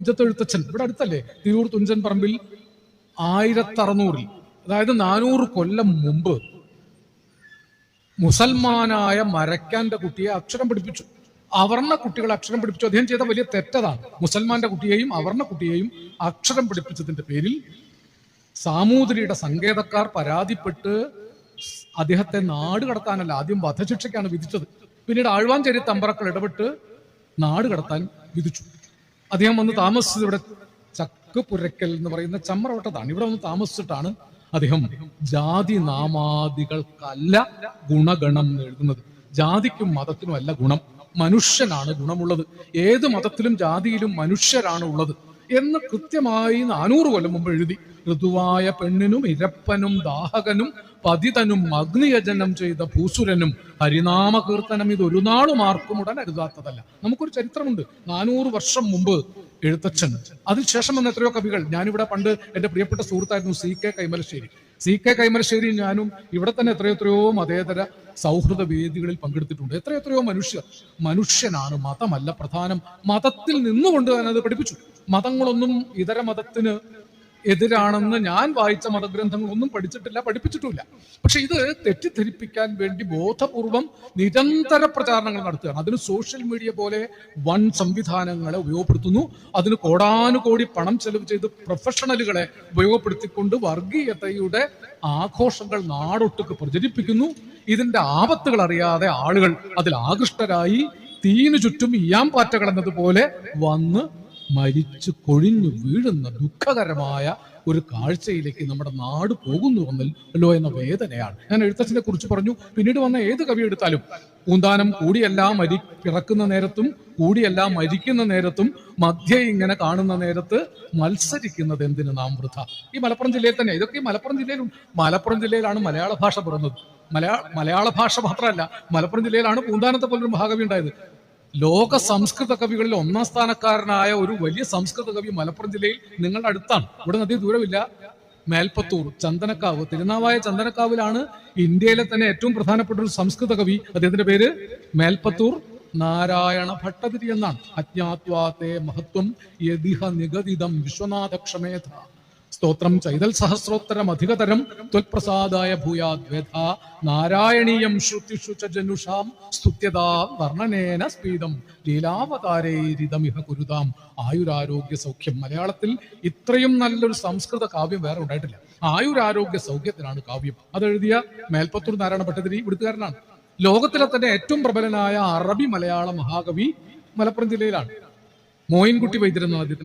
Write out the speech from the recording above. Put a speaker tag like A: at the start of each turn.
A: തുഞ്ചത്തെഴുത്തച്ഛൻ ഇവിടെ അടുത്തല്ലേ, തിരൂർ തുഞ്ചൻ പറമ്പിൽ 1600, അതായത് 400 കൊല്ലം മുമ്പ് മുസൽമാനായ മരക്കാന്റെ കുട്ടിയെ അക്ഷരം പഠിപ്പിച്ചു. അവർണ കുട്ടികളെ അക്ഷരം പഠിപ്പിച്ചു. അദ്ദേഹം ചെയ്ത വലിയ തെറ്റതാണ്. മുസൽമാന്റെ കുട്ടിയെയും അവർണ കുട്ടിയെയും അക്ഷരം പഠിപ്പിച്ചതിന്റെ പേരിൽ സാമൂതിരിയുടെ സങ്കേതക്കാർ പരാതിപ്പെട്ട് അദ്ദേഹത്തെ നാട് കടത്താനല്ല, ആദ്യം വധശിക്ഷയ്ക്കാണ് വിധിച്ചത്. പിന്നീട് ആഴ്വാഞ്ചേരി തമ്പറക്കൾ ഇടപെട്ട് നാട് കടത്താൻ വിധിച്ചു. അദ്ദേഹം വന്ന് താമസിച്ചത് ഇവിടെ ചക്കുപുരക്കൽ എന്ന് പറയുന്ന ചമ്രവട്ടത്താണ്. ഇവിടെ വന്ന് താമസിച്ചിട്ടാണ് അദ്ദേഹം ജാതി നാമാദികൾക്കല്ല ഗുണഗണം എന്ന് എഴുതുന്നത്. ജാതിക്കും മതത്തിനും അല്ല ഗുണം, മനുഷ്യനാണ് ഗുണമുള്ളത്. ഏത് മതത്തിലും ജാതിയിലും മനുഷ്യരാണ് ഉള്ളത് എന്ന് കൃത്യമായി 400 കൊല്ലം മുമ്പ് എഴുതി. ഋതുവായ പെണ്ണിനും ഇരപ്പനും ദാഹകനും പതിതനും അഗ്നിയജനം ചെയ്ത ഭൂസുരനും ഹരിനാമ കീർത്തനം ഇതൊരു നാളും ആർക്കും ഉടൻ അരുതാത്തതല്ല. നമുക്കൊരു ചരിത്രമുണ്ട്. 400 വർഷം മുമ്പ് എഴുത്തച്ഛൻ, അതിനുശേഷം വന്ന എത്രയോ കവികൾ. ഞാനിവിടെ പണ്ട് എൻ്റെ പ്രിയപ്പെട്ട സുഹൃത്തായിരുന്നു CK കൈമലശ്ശേരി. CK കൈമലശ്ശേരി ഞാനും ഇവിടെ തന്നെ എത്രയോ മതേതര സൗഹൃദ വേദികളിൽ പങ്കെടുത്തിട്ടുണ്ട്. എത്രയോ മനുഷ്യനാണ്, മതമല്ല പ്രധാനം. മതത്തിൽ നിന്നുകൊണ്ട് തന്നെ അത് പഠിപ്പിച്ചു. മതങ്ങളൊന്നും ഇതര മതത്തിന് എതിരാണെന്ന് ഞാൻ വായിച്ച മതഗ്രന്ഥങ്ങളൊന്നും പഠിച്ചിട്ടില്ല, പഠിപ്പിച്ചിട്ടുമില്ല. പക്ഷെ ഇത് തെറ്റിദ്ധരിപ്പിക്കാൻ വേണ്ടി ബോധപൂർവം നിരന്തര പ്രചാരണങ്ങൾ നടത്തുകയാണ്. അതിന് സോഷ്യൽ മീഡിയ പോലെ വൻ സംവിധാനങ്ങളെ ഉപയോഗപ്പെടുത്തുന്നു. അതിന് കോടാനുകോടി പണം ചെലവ് ചെയ്ത് പ്രൊഫഷണലുകളെ ഉപയോഗപ്പെടുത്തിക്കൊണ്ട് വർഗീയതയുടെ ആഘോഷങ്ങൾ നാടൊട്ടുക്ക് പ്രചരിപ്പിക്കുന്നു. ഇതിന്റെ ആപത്തുകൾ അറിയാതെ ആളുകൾ അതിൽ ആകൃഷ്ടരായി തീനു ചുറ്റും ഈയാംപാറ്റകൾ എന്നതുപോലെ വന്ന് മരിച്ചു കൊഴിഞ്ഞു വീഴുന്ന ദുഃഖകരമായ ഒരു കാഴ്ചയിലേക്ക് നമ്മുടെ നാട് പോകുന്നു എന്നല്ലോ എന്ന വേദനയാണ്. ഞാൻ എഴുത്തച്ഛനെ കുറിച്ച് പറഞ്ഞു. പിന്നീട് വന്ന ഏത് കവി എടുത്താലും പൂന്താനം കൂടിയെല്ലാം പിറക്കുന്ന നേരത്തും കൂടിയെല്ലാം മരിക്കുന്ന നേരത്തും മധ്യ ഇങ്ങനെ കാണുന്ന നേരത്ത് മത്സരിക്കുന്നത് എന്തിന് നാം വൃഥ. ഈ മലപ്പുറം ജില്ലയിൽ തന്നെ, ഇതൊക്കെ മലപ്പുറം ജില്ലയിലാണ് മലയാള ഭാഷ പിറന്നത്. മലയാള ഭാഷ മാത്രമല്ല, മലപ്പുറം ജില്ലയിലാണ് പൂന്താനത്തെ പോലൊരു മഹാകവി ഉണ്ടായത്. ലോക സംസ്കൃത കവികളിൽ 1ാം സ്ഥാനക്കാരനായ ഒരു വലിയ സംസ്കൃത കവി മലപ്പുറം ജില്ലയിൽ നിങ്ങളുടെ അടുത്താണ്. ഇവിടെ നദി ദൂരമില്ല. മേൽപ്പത്തൂർ, ചന്ദനക്കാവ്, തിരുനാവായ ചന്ദനക്കാവിലാണ് ഇന്ത്യയിലെ തന്നെ ഏറ്റവും പ്രധാനപ്പെട്ട ഒരു സംസ്കൃത കവി. അദ്ദേഹത്തിന്റെ പേര് മേൽപ്പത്തൂർ നാരായണ ഭട്ടതിരി എന്നാണ്. അജ്ഞാത്വാത്തെ മഹത്വം യദിഹ നിഗദിതം വിശ്വനാഥക്ഷമേധ സ്തോത്രം ചൈതൽ സഹസ്രോത്തരം അധികതരം ത്വൽപ്രസാദായ ഭൂയാദ്വേധ നാരായണീയം ശ്രുതിഷു ച ജനുഷാം സ്തുത്യതാ വർണ്ണനേന സ്പീതം ലീലാവതാരൈരിതമിഹ കുരുതാം ആയുരാരോഗ്യ സൗഖ്യം. മലയാളത്തിൽ ഇത്രയും നല്ലൊരു സംസ്കൃത കാവ്യം വേറെ ഉണ്ടായിട്ടില്ല. ആയുരാരോഗ്യ സൗഖ്യത്തിനാണ് കാവ്യം. അതെഴുതിയ മേൽപ്പത്തൂർ നാരായണ ഭട്ടതിരി ഇവിടുത്തുകാരനാണ്. ലോകത്തിലെ തന്നെ ഏറ്റവും പ്രബലനായ അറബി മലയാള മഹാകവി മലപ്പുറം ജില്ലയിലാണ്. മോയിൻകുട്ടി വൈദ്യരെന്നാണ് അദ്ദേഹത്തിന്